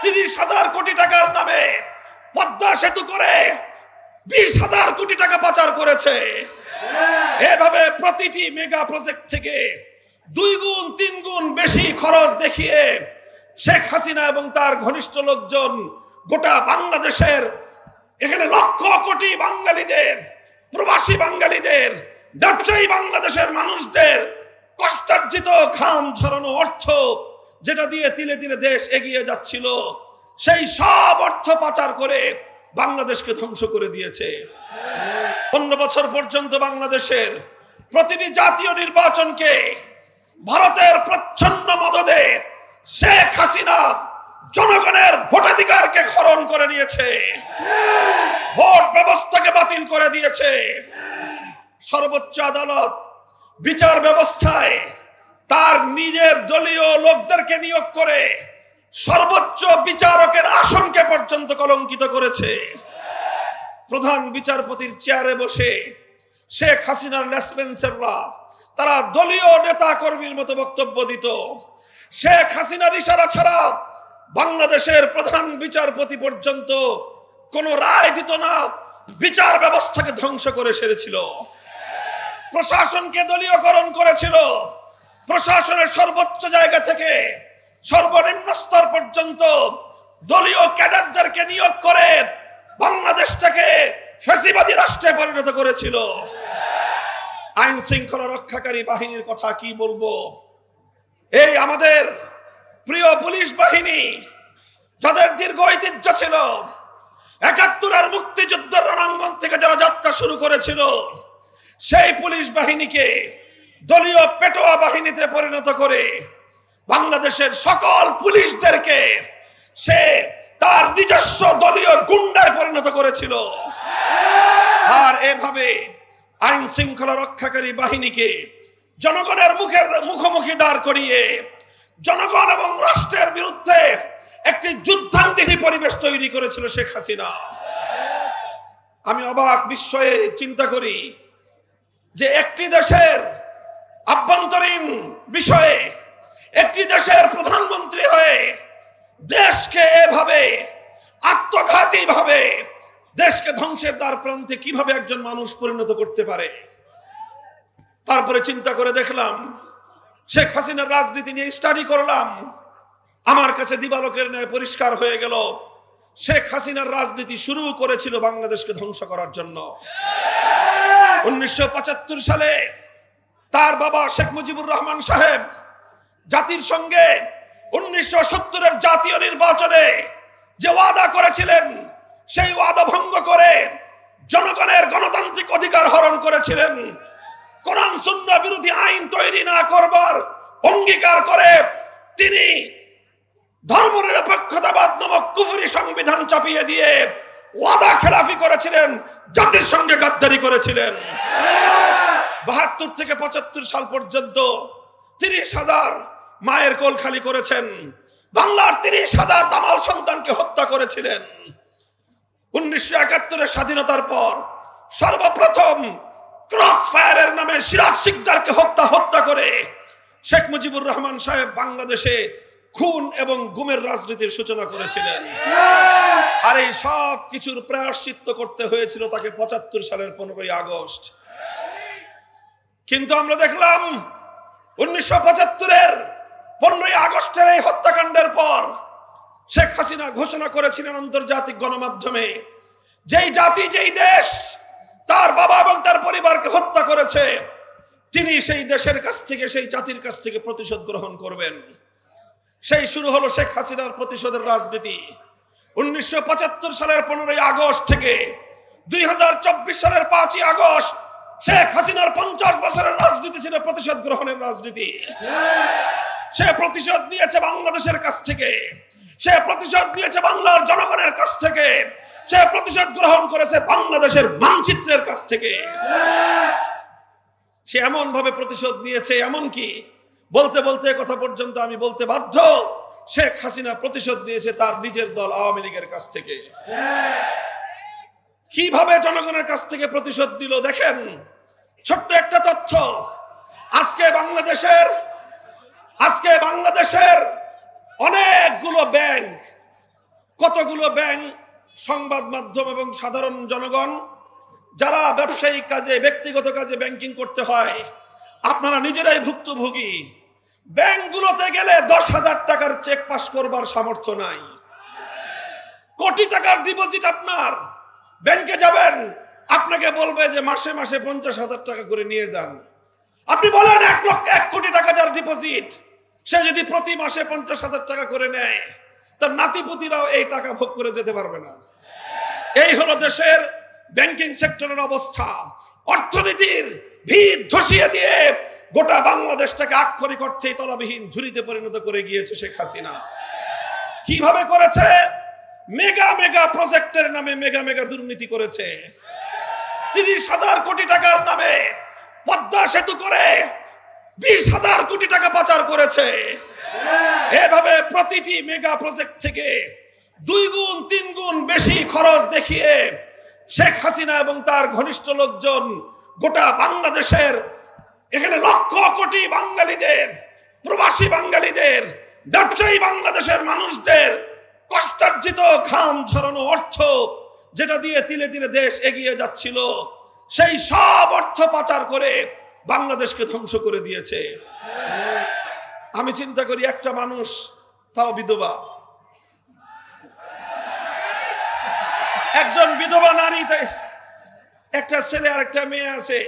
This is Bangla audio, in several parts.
30,000 কোটি টাকার নামে পদ্মা সেতু করে 20,000 কোটি টাকা পাচার করেছে। এভাবে প্রতিটি মেগা প্রজেক্ট থেকে 2 গুণ 3 গুণ বেশি খরচ দেখিয়ে শেখ হাসিনা এবং তার ঘনিষ্ঠ লোকজন গোটা বাংলাদেশের এখানে লক্ষ কোটি বাঙালিদের, প্রবাসী বাঙালিদের, ব্যবসায়ী বাংলাদেশের মানুষদের কষ্টার্জিত ঘাম ঝরানো অর্থ, যেটা দিয়ে তিলে তিলে দেশ এগিয়ে যাচ্ছিল, সেই সব অর্থ পাচার করে বাংলাদেশকে ধ্বংস করে দিয়েছে। 15 বছর পর্যন্ত বাংলাদেশের প্রতিটি জাতীয় নির্বাচনকে ভারতের প্রচ্ছন্ন মদদে শেখ হাসিনা জনগণের ভোটাধিকারকে হরণ করে নিয়েছে, ভোট ব্যবস্থাকে বাতিল করে দিয়েছে। সর্বোচ্চ আদালত বিচার ব্যবস্থায় তার নিজের দলীয় লোকদেরকে নিয়োগ করে সর্বোচ্চ বিচারকের আসনকে পর্যন্ত কলঙ্কিত করেছে। প্রধান বিচারপতির চেয়ারে বসে শেখ হাসিনার লেসপেন্সাররা তারা দলীয় নেতা কর্মীর মতো বক্তব্য দিত। শেখ হাসিনার ইশারা ছাড়া বাংলাদেশের প্রধান বিচারপতি পর্যন্ত কোনো রায় দিত না, বিচার ব্যবস্থাকে ধ্বংস করে সেরেছিল, প্রশাসনকে দলীয়করণ করেছিল। প্রশাসনের সর্বোচ্চ জায়গা থেকে সর্বনিম্ন স্তর পর্যন্ত দলীয় ক্যাডারদেরকে নিয়োগ করে বাংলাদেশটাকে ফ্যাসিবাদী রাষ্ট্রে পরিণত করেছিল। আইন শৃঙ্খলা রক্ষাকারী বাহিনীর কথা কি বলবো? এই আমাদের প্রিয় পুলিশ বাহিনী, যাদের দীর্ঘ ঐতিহ্য ছিল, ৭১-এর মুক্তিযুদ্ধের রণাঙ্গন থেকে যারা যাত্রা শুরু করেছিল, সেই পুলিশ বাহিনীকে দলীয় পেটোয়া বাহিনীতে পরিণত করে বাংলাদেশের সকল পুলিশদেরকে সে তার নিজস্ব দলীয় গুন্ডায় পরিণত করেছিল। আর এভাবে আইন শৃঙ্খলা রক্ষাকারী বাহিনীকে জনগণের মুখোমুখি দাঁড় করিয়ে জনগণ এবং রাষ্ট্রের বিরুদ্ধে একটি যুদ্ধান্তিহী পরিবেশ তৈরি করেছিল শেখ হাসিনা। আমি অবাক বিস্ময়ে চিন্তা করি যে একটি দেশের আভ্যন্তরীণ বিষয়ে একটি দেশের প্রধানমন্ত্রী হয়ে দেশকে এভাবে আত্মঘাতী ভাবে দেশকে ধ্বংসের দ্বার প্রান্তে কিভাবে একজন মানুষ পরিণত করতে পারে। তারপরে চিন্তা করে দেখলাম, শেখ হাসিনার রাজনীতি নিয়ে স্টাডি করলাম, আমার কাছে দিবালোকের ন্যায় পরিষ্কার হয়ে গেল শেখ হাসিনার রাজনীতি শুরু করেছিল বাংলাদেশকে ধ্বংস করার জন্য। 1975 সালে তার বাবা শেখ মুজিবুর রহমান সাহেব জাতির সঙ্গে 1970-এর জাতীয় নির্বাচনে যে ওয়াদা করেছিলেন, সেই ওয়াদা ভঙ্গ করে জনগণের গণতান্ত্রিক অধিকার হরণ করেছিলেন। কোরআন সুন্নাহ বিরোধী আইন তৈরি না করবার অঙ্গীকার করে তিনি ধর্মনিরপেক্ষতাবাদ নামক কুফরি সংবিধান চাপিয়ে দিয়ে ওয়াদা খেলাফি করেছিলেন, জাতির সঙ্গে গাদ্দারি করেছিলেন। 72 থেকে 75 সাল পর্যন্ত 30,000 মায়ের কোল খালি করেছেন, বাংলার 30,000 তামাল সন্তানকে হত্যা করেছিলেন। 1971-এর স্বাধীনতার পর সর্বপ্রথম ক্রস ফায়ারের নামে সিরাজ শিকদারকে হত্যা করে শেখ মুজিবুর রহমান সাহেব বাংলাদেশে খুন এবং গুমের রাজনীতির সূচনা করেছিলেন। আর এই সব কিছুর প্রায়শ্চিত্ত করতে হয়েছিল তাকে 75 সালের 15ই আগস্ট। কিন্তু আমরা দেখলাম 1975-এর 15ই আগস্টের এই হত্যাকাণ্ডের পর শেখ হাসিনা ঘোষণা করেছিলেন আন্তর্জাতিক গণমাধ্যমে, যেই জাতি যেই দেশ তার বাবা এবং তার পরিবারকে হত্যা করেছে, তিনি সেই দেশের কাছ থেকে, সেই জাতির কাছ থেকে প্রতিশোধ গ্রহণ করবেন। সেই শুরু হলো শেখ হাসিনার প্রতিশোধের রাজনীতি। 1975 সালের 15ই আগস্ট থেকে 2024 সালের 5ই আগস্ট শেখ হাসিনার 50 বছরের রাজনীতি ছিল প্রতিশোধ গ্রহণের রাজনীতি। সে প্রতিশোধ নিয়েছে বাংলাদেশের কাছ থেকে, সে প্রতিশোধ নিয়েছে বাংলার জনগণের কাছ থেকে, সে প্রতিশোধ গ্রহণ করেছে বাংলাদেশের মানচিত্রের কাছ থেকে। সে এমন ভাবে প্রতিশোধ নিয়েছে, এমনকি বলতে বলতে কথা পর্যন্ত আমি বলতে বাধ্য, শেখ হাসিনা প্রতিশোধ নিয়েছে তার নিজের দল আওয়ামী লীগের কাছ থেকে। কিভাবে জনগণের কাছ থেকে প্রতিশোধ দিল দেখেন। ছোট্ট একটা তথ্য, আজকে বাংলাদেশের অনেকগুলো ব্যাংক কতগুলো ব্যাংক, সংবাদ মাধ্যম এবং সাধারণ জনগণ যারা ব্যবসায়িক কাজে, ব্যক্তিগত কাজে ব্যাংকিং করতে হয়, আপনারা নিজেরাই ভুক্তভোগী। ব্যাংকগুলোতে গেলে 10,000 টাকার চেক পাস করবার সামর্থ্য নাই। কোটি টাকার ডিপোজিট, আপনার ব্যাংকে যাবেন, আপনাকে বলবে যে মাসে মাসে 50,000 টাকা করে নিয়ে যান। আপনি বলেন 1 কোটি টাকা যার ডিপোজিট, সে যদি প্রতি মাসে 50,000 টাকা করে নেয়, তার নাতিপুতিরাও এই টাকা ভোগ করে যেতে পারবে না। এই হলো দেশের ব্যাংকিং সেক্টরের অবস্থা। অর্থনীতির ভিত ধসিয়ে দিয়ে গোটা বাংলাদেশটাকে আক্ষরিক অর্থে তলাবিহীন ঝুড়িতে পরিণত করে গিয়েছে শেখ হাসিনা। কিভাবে করেছে? মেগা মেগা প্রজেক্টের নামে মেগা মেগা দুর্নীতি করেছে। 30,000 কোটি টাকার নামে পদ্মা সেতু করে 20,000 কোটি টাকা পাচার করেছে। এভাবে প্রতিটি মেগা প্রজেক্ট থেকে 2 গুণ 3 গুণ বেশি খরচ দেখিয়ে শেখ হাসিনা এবং তার ঘনিষ্ঠ লোকজন গোটা বাংলাদেশের, এখানে লক্ষ কোটি বাঙালিদের, প্রবাসী বাঙালিদের, ব্যবসায়ী বাংলাদেশের মানুষদের কষ্টার্জিত ঘাম ঝরানো অর্থ, যেটা দিয়ে তিলে তিলে দেশ এগিয়ে যাচ্ছিল, সেই সব অর্থ পাচার করে বাংলাদেশকে ধ্বংস করে দিয়েছে। আমি চিন্তা করি, একটা মানুষ, তাও বিধবা, একজন বিধবা নারী, একটা ছেলে আর একটা মেয়ে আছে।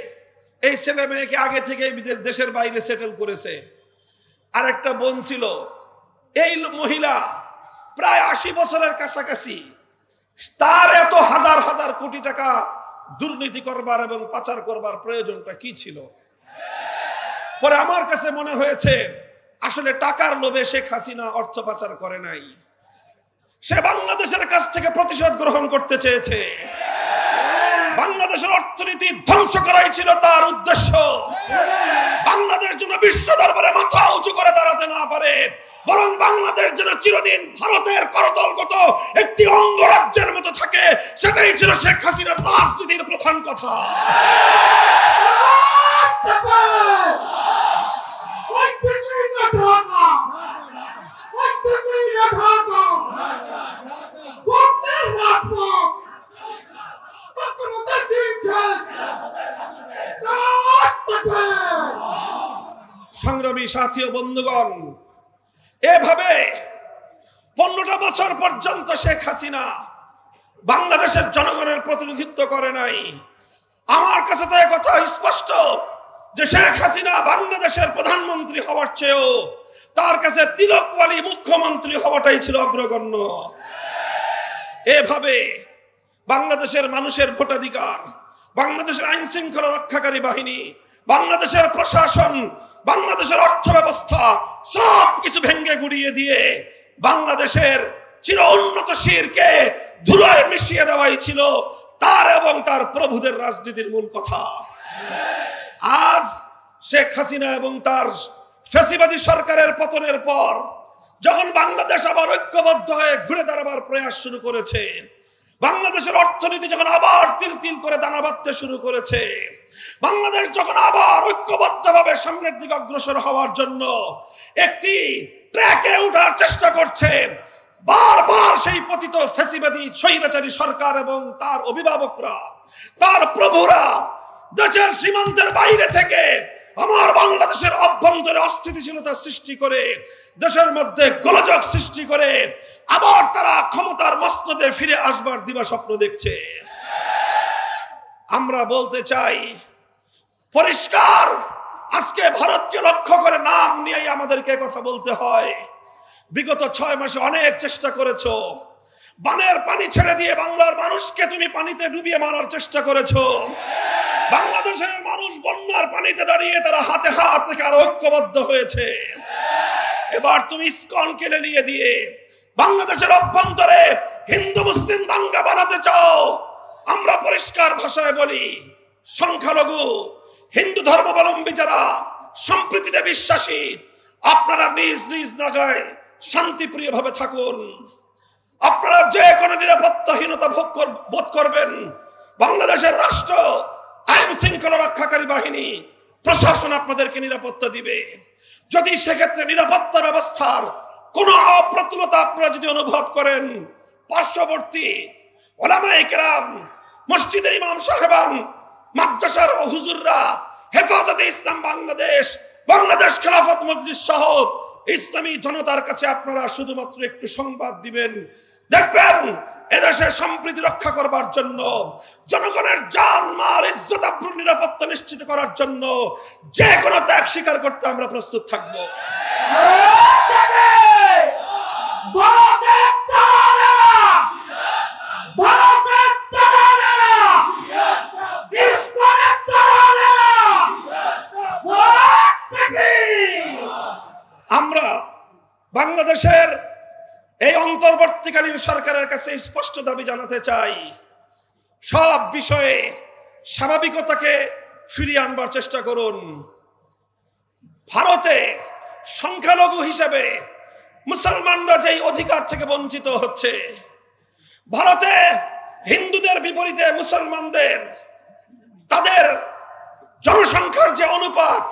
এই ছেলে মেয়েকে আগে থেকে দেশের বাইরে সেটেল করেছে। আর একটা বোন ছিল। এই মহিলা প্রায় 80 বছরের কাছাকাছি। তার এত হাজার হাজার কোটি টাকা দুর্নীতি করবার এবং পাচার করবার প্রয়োজনটা কি ছিল? পরে আমার কাছে মনে হয়েছে, আসলে টাকার লোভে শেখ হাসিনা অর্থ পাচার করে নাই, সে বাংলাদেশের কাছ থেকে প্রতিশোধ গ্রহণ করতে চেয়েছে। বাংলাদেশের অর্থনীতি ধ্বংস করাই ছিল তার উদ্দেশ্য। বাংলাদেশ যেন বিশ্ব দরবারে মাথা উঁচু করে দাঁড়াতে না পারে, বরং বাংলাদেশ যেন চিরদিন ভারতের করতলগত একটি অঙ্গরাজ্যের মতো থাকে, সেটাই ছিল শেখ হাসিনার রাজনীতির প্রধান কথা। সংগ্রামী সাথী ও বন্ধুগণ, এভাবে 15টা বছর পর্যন্ত শেখ হাসিনা বাংলাদেশের জনগণের প্রতিনিধিত্ব করে নাই। আমার কাছে তো এই কথা স্পষ্ট যে শেখ হাসিনা বাংলাদেশের প্রধানমন্ত্রী হওয়ার চেয়েও তার কাছে তিলকওয়ালি মুখ্যমন্ত্রী হওয়াটাই ছিল অগ্রগণ্য। এভাবে বাংলাদেশের মানুষের ভোটাধিকার, বাংলাদেশের আইন শৃঙ্খলা রক্ষাকারী বাহিনী, বাংলাদেশের প্রশাসন, বাংলাদেশের অর্থ ব্যবস্থা সবকিছু ভেঙে গুড়িয়ে দিয়ে বাংলাদেশের চির উন্নত শিরকে ধুলায় মিশিয়ে দেওয়াই ছিল তার এবং তার প্রভুদের রাজনীতির মূল কথা। আজ শেখ হাসিনা এবং তার ফ্যাসিবাদী সরকারের পতনের পর যখন বাংলাদেশ আবার ঐক্যবদ্ধ হয়ে ঘুরে দাঁড়াবার প্রয়াস শুরু করেছে, বাংলাদেশের অর্থনীতি যখন আবার তিল তিল করে দানা বাঁধতে শুরু করেছে, বাংলাদেশ যখন আবার ঐক্যবদ্ধভাবে সামনের দিকে অগ্রসর হওয়ার জন্য একটি ট্র্যাকে ওঠার চেষ্টা করছে, বারবার সেই পতিত ফ্যাসিবাদী স্বৈরাচারী সরকার এবং তার অভিভাবকরা, তার প্রভুরা দেশের সীমান্তের বাইরে থেকে আমার বাংলাদেশের অভ্যন্তরে অস্থিতিশীলতা সৃষ্টি করে, দেশের মধ্যে গোলযোগ সৃষ্টি করে আবার তারা ক্ষমতার মসনদে ফিরে আসবার দিবা স্বপ্ন দেখছে। আমরা বলতে চাই পরিষ্কার, আজকে ভারতকে লক্ষ্য করে নাম নিয়েই আমাদেরকে কথা বলতে হয়। বিগত 6 মাসে অনেক চেষ্টা করেছো, বানের পানি ছেড়ে দিয়ে বাংলার মানুষকে তুমি পানিতে ডুবিয়ে মারার চেষ্টা করেছো। বাংলাদেশের মানুষ বন্যার পানিতে দাঁড়িয়ে তারা হাতে হাত রেখে আর ঐক্যবদ্ধ হয়েছে। এবার তুমি ইসকনকে লেলিয়ে দিয়ে বাংলাদেশের অভ্যন্তরে হিন্দু মুসলিম দাঙ্গা বাঁধাতে চাও। আমরা পরিষ্কার ভাষায় বলি, সংখ্যালঘু হিন্দু ধর্মাবলম্বী যারা সম্প্রীতিতে বিশ্বাসী, আপনারা নিজ নিজ জায়গায় শান্তিপ্রিয় ভাবে থাকুন। আপনারা যে কোনো নিরাপত্তাহীনতা বোধ করবেন, বাংলাদেশের রাষ্ট্র, আইন শৃঙ্খলা রক্ষাকারী বাহিনী, প্রশাসন আপনাদেরকে নিরাপত্তা দিবে। যদি সেক্ষেত্রে নিরাপত্তা ব্যবস্থার কোনো অপ্রতুলতা আপনারা যদি অনুভব করেন, পার্শ্ববর্তী ওলামায়ে কেরাম, মসজিদের ইমাম সাহেবান, মাদ্রাসার হুজুররা, হেফাজতে ইসলাম বাংলাদেশ, বাংলাদেশ খেলাফত মজলিস সহ ইসলামী জনতার কাছে আপনারা শুধুমাত্র একটু সংবাদ দিবেন। দেখবেন এদেশে সম্প্রীতি রক্ষা করবার জন্য, জনগণের জান মাল ইজ্জত আবরুর নিরাপত্তা নিশ্চিত করার জন্য যে কোনো ত্যাগ স্বীকার করতে আমরা প্রস্তুত থাকব। আমরা বাংলাদেশের এই অন্তর্বর্তীকালীন সরকারের কাছে স্পষ্ট দাবি জানাতে চাই, সব বিষয়ে স্বাভাবিকতাকে ফিরিয়ে আনবার চেষ্টা করুন। ভারতে সংখ্যালঘু হিসেবে মুসলমানরা যেই অধিকার থেকে বঞ্চিত হচ্ছে, ভারতে হিন্দুদের বিপরীতে মুসলমানদের তাদের জনসংখ্যার যে অনুপাত,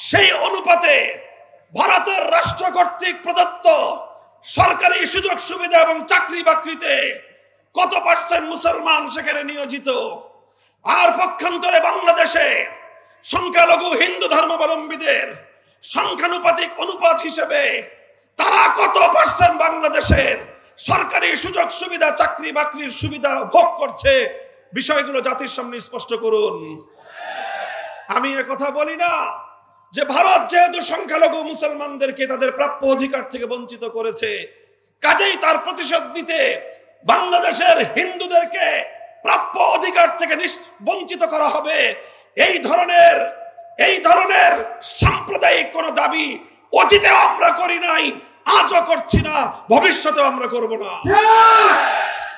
সেই অনুপাতে ভারতের রাষ্ট্র কর্তৃক প্রদত্ত সরকারি সুযোগ সুবিধা এবং চাকরি বাকরিতে কত পার্সেন্ট মুসলমান সেখানে নিয়োজিত, আর পক্ষান্তরে বাংলাদেশে সংখ্যালঘু হিন্দু ধর্মাবলম্বীদের সংখ্যানুপাতিক অনুপাত হিসেবে তারা কত পার্সেন্ট বাংলাদেশের সরকারি সুযোগ সুবিধা, চাকরি বাকরির সুবিধা ভোগ করছে, বিষয়গুলো জাতির সামনে স্পষ্ট করুন। আমি কথা বলি না যে ভারত যেহেতু সংখ্যালঘু মুসলমানদেরকে তাদের প্রাপ্য অধিকার থেকে বঞ্চিত করেছে, কাজেই তার প্রতিশোধ নিতে বাংলাদেশের হিন্দুদেরকে প্রাপ্য অধিকার থেকে বঞ্চিত করা হবে, এই ধরনের সাম্প্রদায়িক কোন দাবি অতীতেও আমরা করি নাই, আজও করছি না, ভবিষ্যতেও আমরা করব না।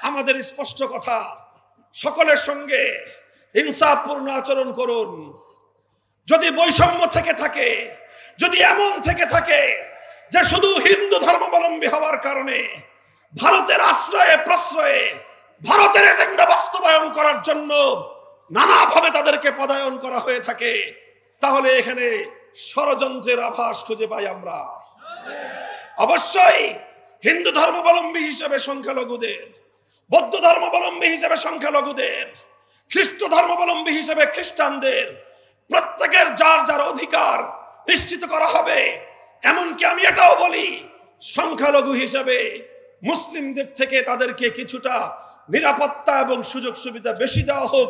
আমাদের স্পষ্ট কথা, সকলের সঙ্গে ইনসাফপূর্ণ আচরণ করুন। যদি বৈষম্য থেকে থাকে, যদি এমন থেকে থাকে যে শুধু হিন্দু ধর্মাবলম্বী হওয়ার কারণে ভারতের আশ্রয়ে প্রশ্রয়ে ভারতের এজেন্ডা বাস্তবায়ন করার জন্য নানাভাবে তাদেরকে পদায়ন করা হয়ে থাকে, তাহলে এখানে ষড়যন্ত্রের আভাস খুঁজে পাই আমরা। অবশ্যই হিন্দু ধর্মাবলম্বী হিসেবে সংখ্যালঘুদের, বৌদ্ধ ধর্মাবলম্বী হিসেবে সংখ্যালঘুদের, খ্রিস্ট ধর্মাবলম্বী হিসেবে খ্রিস্টানদের প্রত্যেকের যার যার অধিকার নিশ্চিত করা হবে। এমনকি আমি এটাও বলি, সংখ্যালঘু হিসেবে মুসলিমদের থেকে তাদেরকে কিছুটা নিরাপত্তা এবং সুযোগ সুবিধা বেশি দেওয়া হোক,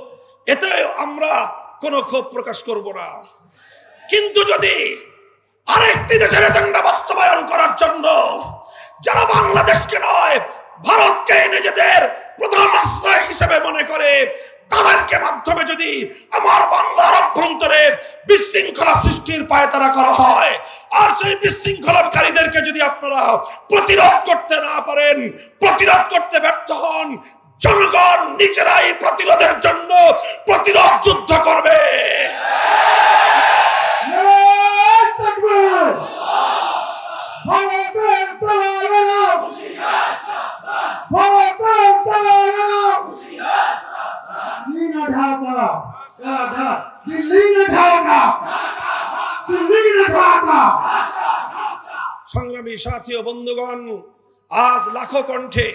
এতে আমরা কোনো ক্ষোভ প্রকাশ করব না। কিন্তু যদি আরেকটি দেশের এজেন্ডা বাস্তবায়ন করার জন্য যারা বাংলাদেশকে নয় ভারতকে নিজেদের প্রধান আশ্রয় হিসেবে মনে করে, তাদেরকে মাধ্যমে যদি আমার বাংলার অভ্যন্তরে বিশৃঙ্খলা সৃষ্টির পায়তারা করা হয়, আর সেই বিশৃঙ্খলাকারীদেরকে যদি আপনারা প্রতিরোধ করতে না পারেন, প্রতিরোধ করতে ব্যর্থ হন, জনগণ নিজেরাই প্রতিরোধের জন্য প্রতিরোধ যুদ্ধ করবে। সংগ্রামী সাথী ও বন্ধুগণ, আজ লাখো কণ্ঠে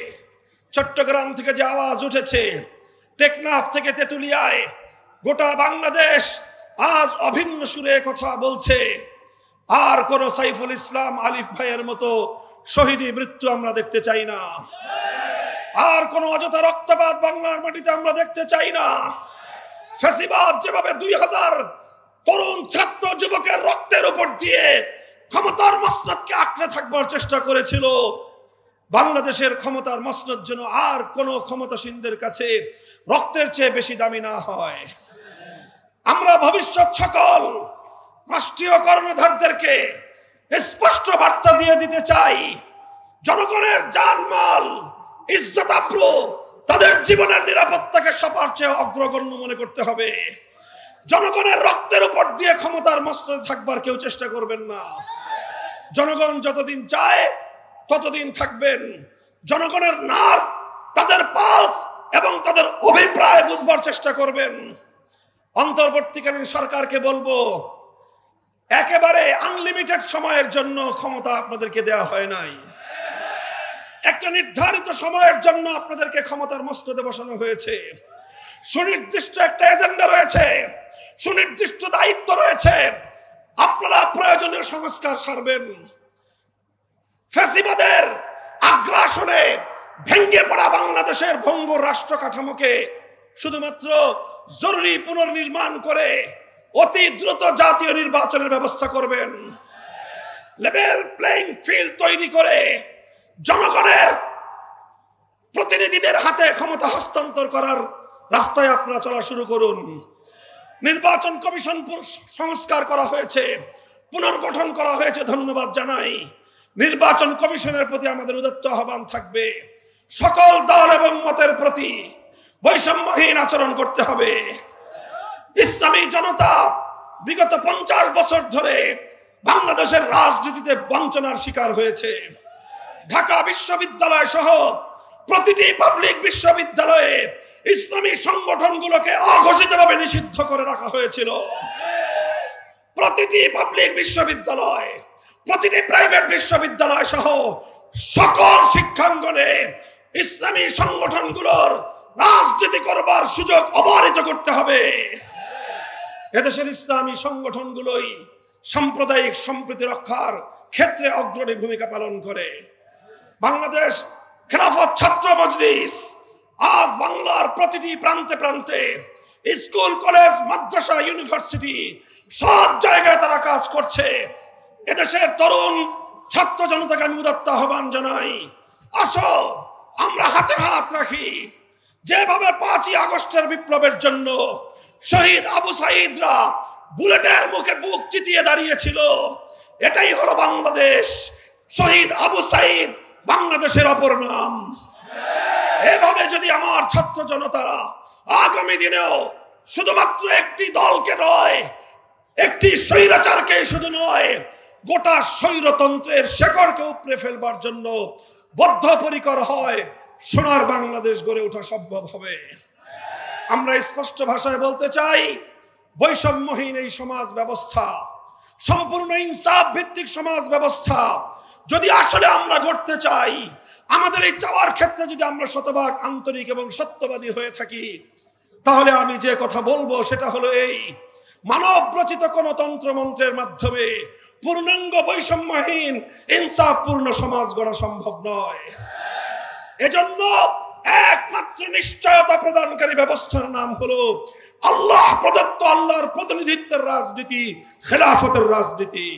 চট্টগ্রাম থেকে যে আওয়াজ উঠেছে, টেকনাফ থেকে তেতুলিয়ায়, গোটা বাংলাদেশ আজ অভিন্ন সুরে কথা বলছে। আর কোন সাইফুল ইসলাম আলিফ ভাইয়ের মতো শহীদি মৃত্যু আমরা দেখতে চাই না, আর কোন অযথা রক্তপাত বাংলার মাটিতে আমরা দেখতে চাই না। ফ্যাসিবাদ যেভাবে 2000 তরুণ ছাত্র যুবকের রক্তের উপর দিয়ে ক্ষমতার মসনদকে আঁকড়ে থাকবার চেষ্টা করেছিল, বাংলাদেশের ক্ষমতার মসনদ যেন আর কোন ক্ষমতাসীনদের কাছে রক্তের চেয়ে বেশি দামি না হয়। আমরা ভবিষ্যৎ সকল রাষ্ট্রীয় কর্ণধারদেরকে স্পষ্ট বার্তা দিয়ে দিতে চাই, জনগণের জানমাল ইজ্জত আবরু তাদের জীবনের নিরাপত্তাকে সবার চেয়ে অগ্রগণ্য মনে করতে হবে। জনগণের রক্তের উপর দিয়ে ক্ষমতার মসনদে থাকবার কেউ চেষ্টা করবেন না। জনগণ যতদিন চায় ততদিন থাকবেন। জনগণের নার্ভ, তাদের পালস এবং তাদের অভিপ্রায় বুঝবার চেষ্টা করবেন। অন্তর্বর্তীকালীন সরকারকে বলবো, একেবারে আনলিমিটেড সময়ের জন্য ক্ষমতা আপনাদেরকে দেওয়া হয় নাই। একটা নির্ধারিত সময়ের জন্য আপনাদেরকে ক্ষমতার মস্তদে বসানো হয়েছে। সুনির্দিষ্ট একটা এজেন্ডা রয়েছে, সুনির্দিষ্ট দায়িত্ব রয়েছে। আপনারা প্রয়োজনীয় সংস্কার সারবেন। ফ্যাসিবাদের আগ্রাসনে ভেঙে পড়া বাংলাদেশের ভঙ্গুর রাষ্ট্র কাঠামোকে শুধুমাত্র জরুরি পুনর্নির্মাণ করে অতি দ্রুত জাতীয় নির্বাচনের ব্যবস্থা করবেন। লেভেল প্লেইং ফিল্ড তৈরি করে জনগণের প্রতিনিধিদের হাতে ক্ষমতা হস্তান্তর করার রাস্তায় আপনারা চলা শুরু করুন। নির্বাচন কমিশন সংস্কার করা হয়েছে, পুনর্গঠন করা হয়েছে, ধন্যবাদ জানাই। নির্বাচন কমিশনের প্রতি আমাদের উদাত্ত আহ্বান থাকবে, সকল দল এবং মতের প্রতি বৈষম্যহীন আচরণ করতে হবে। ইসলামী জনতা বিগত 50 বছর ধরে বাংলাদেশের রাজনীতিতে বঞ্চনার শিকার হয়েছে। ঢাকা বিশ্ববিদ্যালয় সহ প্রতিটি পাবলিক বিশ্ববিদ্যালয়ে ইসলামী সংগঠনগুলোকে অঘোষিতভাবে নিষিদ্ধ করে রাখা হয়েছিল। প্রতিটি পাবলিক বিশ্ববিদ্যালয়, প্রতিটি প্রাইভেট বিশ্ববিদ্যালয় সহ সকল শিক্ষাঙ্গনে ইসলামী সংগঠনগুলোর রাজনীতি করবার সুযোগ অবারিত করতে হবে। এদেশের ইসলামী সংগঠনগুলোই সাম্প্রদায়িক সম্প্রীতি রক্ষার ক্ষেত্রে অগ্রণী ভূমিকা পালন করে। বাংলাদেশ খেলাফত ছাত্র মজলিস আজ বাংলার প্রতিটি প্রান্তে প্রান্তে, স্কুল, কলেজ, মাদ্রাসা, ইউনিভার্সিটি সব জায়গায় তারা কাজ করছে। এদেশের তরুণ ছাত্র জনতাকে আমি উদাত্ত আহ্বান জানাই, আসো আমরা হাতে হাত রাখি। যেভাবে 5ই আগস্টের বিপ্লবের জন্য শহীদ আবু সাঈদরা বুলেটের মুখে বুক চিতিয়ে দাঁড়িয়েছিল, এটাই হলো বাংলাদেশ। শহীদ আবু সাঈদ বাংলাদেশের অপর নাম। এভাবে যদি আমার ছাত্র জনতারা আগামী দিনেও শুধুমাত্র একটি দলকে নয়, একটি স্বৈরাচারকে শুধু নয়, গোটা স্বৈরতন্ত্রের শেকড়কে উপড়ে ফেলবার জন্য বদ্ধপরিকর হয়, সোনার বাংলাদেশ গড়ে ওঠা সম্ভব হবে। আমরা স্পষ্ট ভাষায় বলতে চাই, বৈষম্যহীন এই সমাজ ব্যবস্থা, সম্পূর্ণ ইনসাফ ভিত্তিক সমাজ ব্যবস্থা যদি আসলে আমরা গড়তে চাই, আমাদের এই চাওয়ার ক্ষেত্রে যদি আমরা শতভাগ আন্তরিক এবং সত্যবাদী হয়ে থাকি, তাহলে আমি যে কথা বলবো সেটা হলো এই: মানব রচিত কোন তন্ত্রমন্ত্রের মাধ্যমে পূর্ণাঙ্গ বৈষম্যহীন ইনসাফপূর্ণ সমাজ গড়া সম্ভব নয়। এজন্য একমাত্র নিশ্চয়তা প্রদানকারী ব্যবস্থার নাম হলো আল্লাহ প্রদত্ত, আল্লাহর প্রতিনিধিত্বের রাজনীতি, খেলাফতের রাজনীতি।